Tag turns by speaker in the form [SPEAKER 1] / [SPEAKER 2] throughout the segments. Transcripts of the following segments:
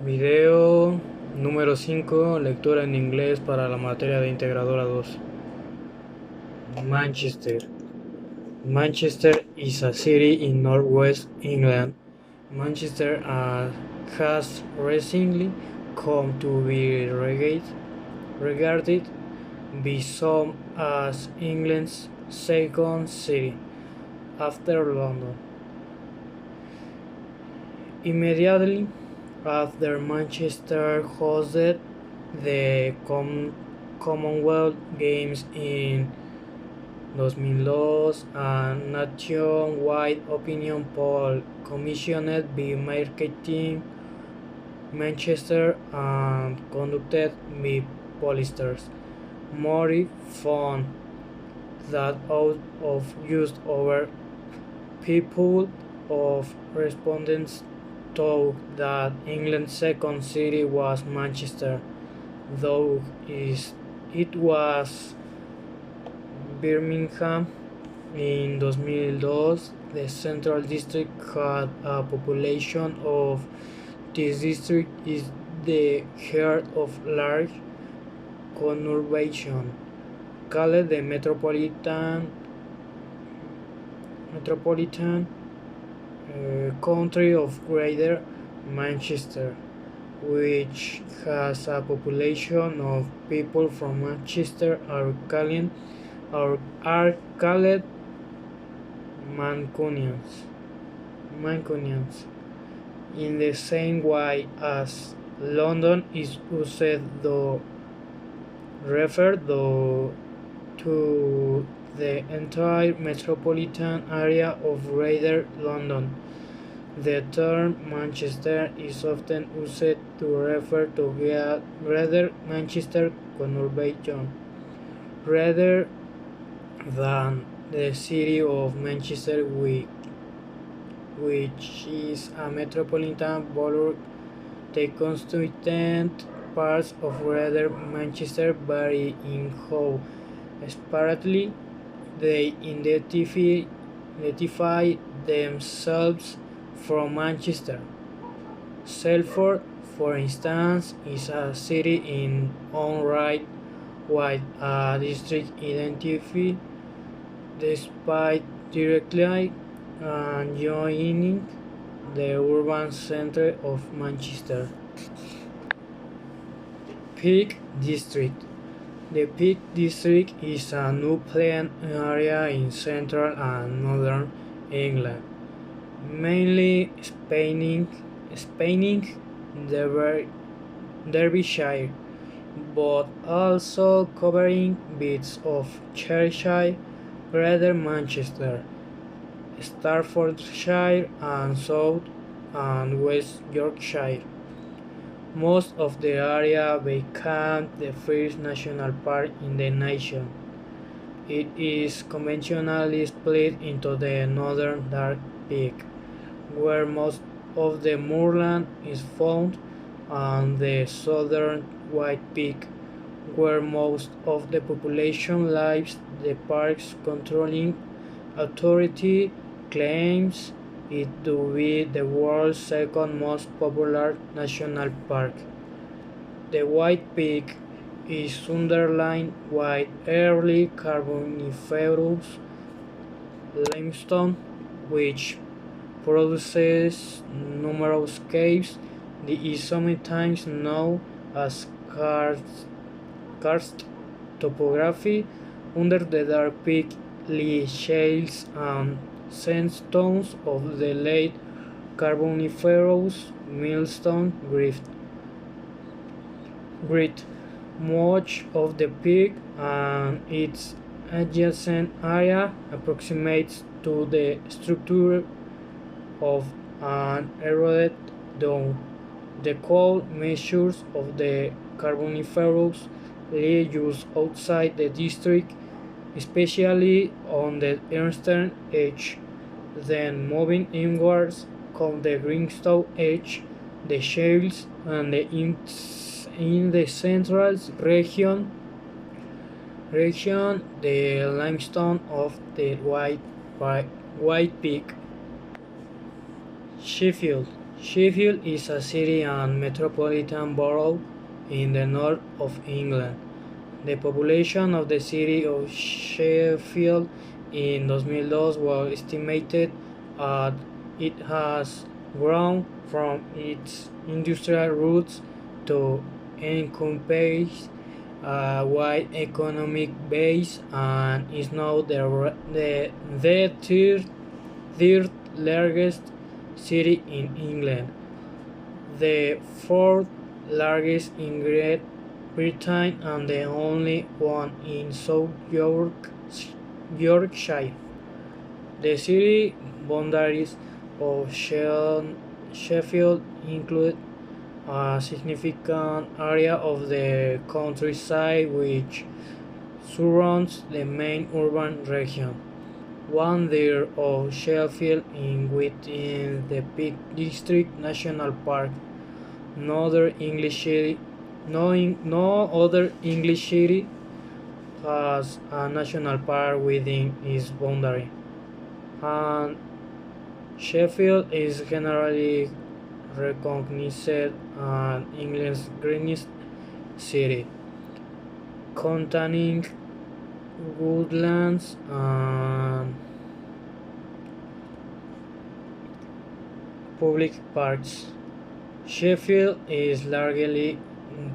[SPEAKER 1] Video número 5, lectura en inglés para la materia de Integradora 2. Manchester. Manchester is a city in northwest England. Manchester has recently come to be regarded by some as England's second city, after London. Immediately after Manchester hosted the Commonwealth Games in 2002, a nationwide opinion poll commissioned by Marketing Manchester and conducted by pollsters Mori found that out of just over people of respondents thought that England's second city was Manchester, though it was Birmingham. In 2002, the Central District had a population of this district is the heart of large conurbation called the metropolitan country of Greater Manchester, which has a population of people from Manchester are called Mancunians. In the same way as London is used to refer to the entire metropolitan area of Greater London. The term Manchester is often used to refer to Greater Manchester conurbation, rather than the city of Manchester, which is a metropolitan borough. The constituent parts of Greater Manchester vary in how separately they identify themselves from Manchester. Salford, for instance, is a city in own right, while a district identity, despite directly joining the urban center of Manchester. Peak District. The Peak District is a new planned area in central and northern England, mainly spanning Derbyshire, but also covering bits of Cheshire, Greater Manchester, Staffordshire, and South and West Yorkshire. Most of the area becomes the first national park in the nation. It is conventionally split into the northern dark peak, where most of the moorland is found, and the southern white peak, where most of the population lives. The park's controlling authority claims it to be the world's second most popular national park. The White Peak is underlined with early Carboniferous limestone, which produces numerous caves. It is sometimes known as karst topography. Under the dark peak lie shales and sandstones of the late Carboniferous Millstone grit. Much of the peak and its adjacent area approximates to the structure of an eroded dome. The cold measures of the Carboniferous lie just outside the district, especially on the eastern edge. Then moving inwards come the greenstone edge, the shales, and in the central region the limestone of the White Peak. Sheffield. Sheffield is a city and metropolitan borough in the north of England. The population of the city of Sheffield in 2002 was estimated at it has grown from its industrial roots to encompass a wide economic base and is now the third largest city in England, the fourth largest in Great Britain, and the only one in Yorkshire. The city boundaries of Sheffield include a significant area of the countryside which surrounds the main urban region. One third of Sheffield is within the Peak District National Park. No other English city, no other English city has a national park within its boundary, and Sheffield is generally recognized as England's greenest city, containing woodlands and public parks. Sheffield is largely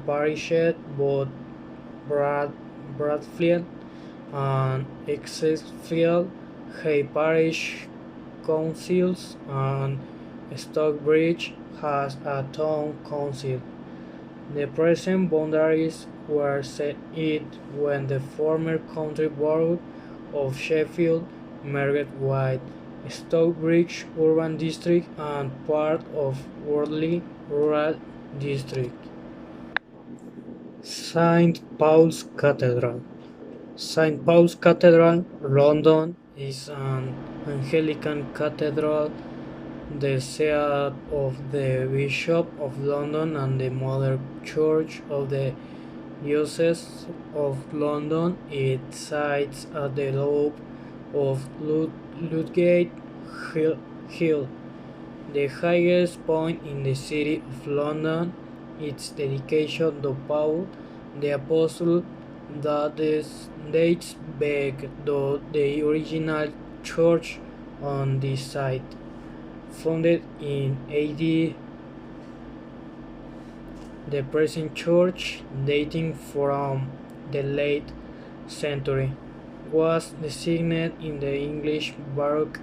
[SPEAKER 1] parished, both Brad, Bradfield and Exesfield have parish councils, and Stockbridge has a town council. The present boundaries were set it when the former county borough of Sheffield merged with Stockbridge Urban District and part of Wortley Rural District. St. Paul's Cathedral. St. Paul's Cathedral, London, is an Anglican cathedral, the seat of the Bishop of London and the mother church of the Diocese of London. It sits at the top of Ludgate Hill, the highest point in the city of London. Its dedication to Paul the Apostle dates back to the original church on this site, founded in AD. The present church, dating from the late century, was designed in the English Baroque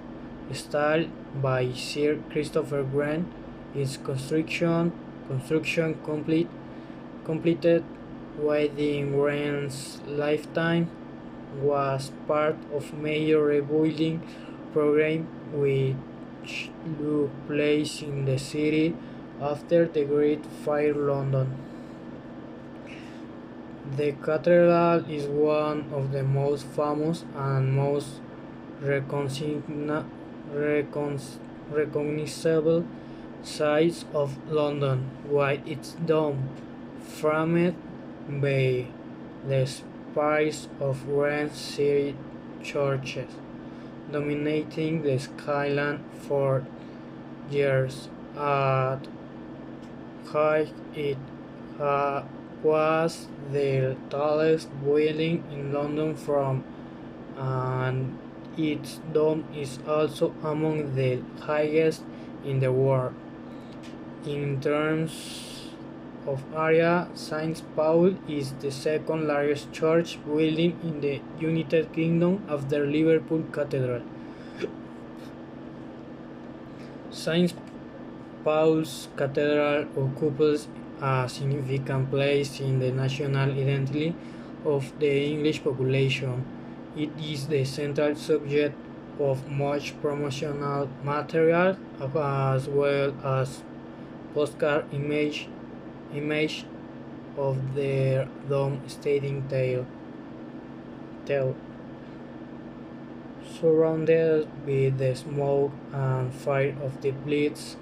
[SPEAKER 1] style by Sir Christopher Wren. Its construction completed within Wren's lifetime, was part of major rebuilding program which took place in the city after the Great Fire London. The cathedral is one of the most famous and most recognizable sights of London, with its dome framed by the spires of grand city churches, dominating the skyline for years. At height, it was the tallest building in London and its dome is also among the highest in the world. In terms of area, St. Paul is the second largest church building in the United Kingdom after Liverpool Cathedral. St. Paul's Cathedral occupies a significant place in the national identity of the English population. It is the central subject of much promotional material as well as postcard image of their dome stating tale. Surrounded by the smoke and fire of the Blitz,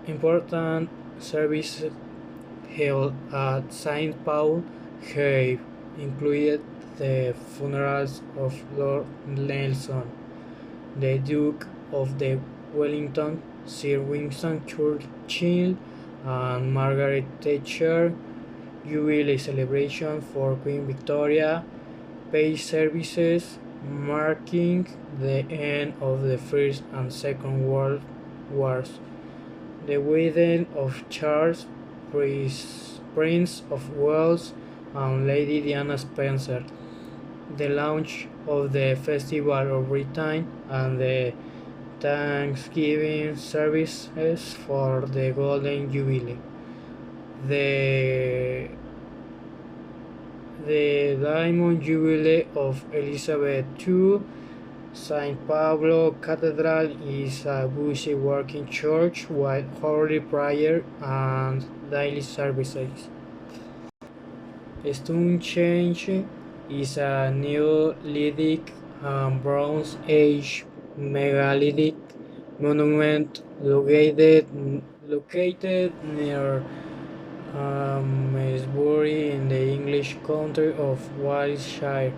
[SPEAKER 1] important services held at St. Paul have included the funerals of Lord Nelson, the Duke of the Wellington, Sir Winston Churchill and Margaret Thatcher Jubilee celebration for Queen Victoria, peace services marking the end of the First and Second World Wars, the wedding of Charles, Prince of Wales, and Lady Diana Spencer, the launch of the Festival of Britain, and the Thanksgiving services for the Golden Jubilee. The the Diamond Jubilee of Elizabeth II. St. Pablo Cathedral is a busy working church with hourly prayer and daily services. Stonehenge is a Neolithic and Bronze Age megalithic monument located near Mesbury in the English county of Wiltshire,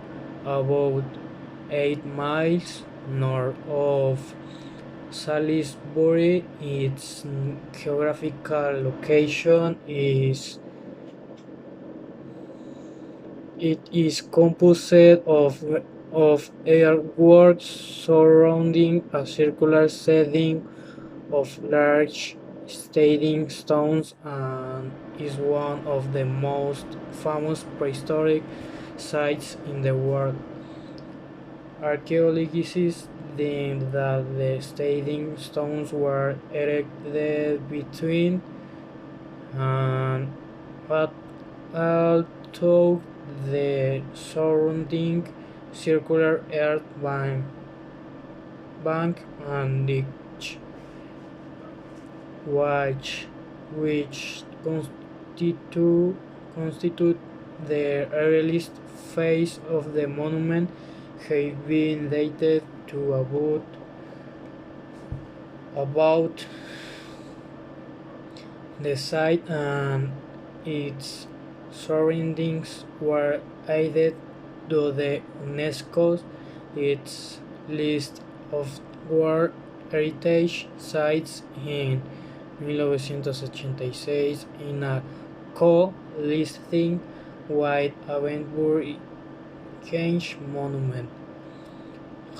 [SPEAKER 1] about 8 miles north of Salisbury. Its geographical location is it is composed of earthworks surrounding a circular setting of large standing stones and is one of the most famous prehistoric sites in the world. Archaeologists think that the standing stones were erected between and but although the surrounding circular earth bank and ditch which constitute the earliest phase of the monument have been dated to about the site and its surroundings were added to the UNESCO's its list of World Heritage Sites in 1986 in a co-listing with Avonbury Grange Monument,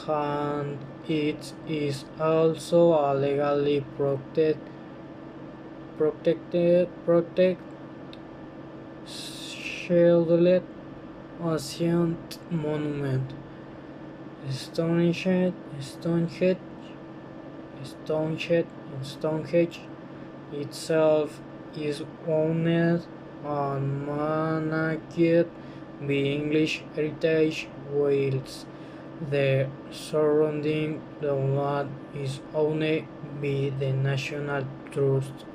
[SPEAKER 1] and it is also a legally protected scheduled ancient monument. Stonehenge, Stonehenge, Stonehenge itself is owned and managed by English Heritage, whilst the surrounding land is owned by the National Trust.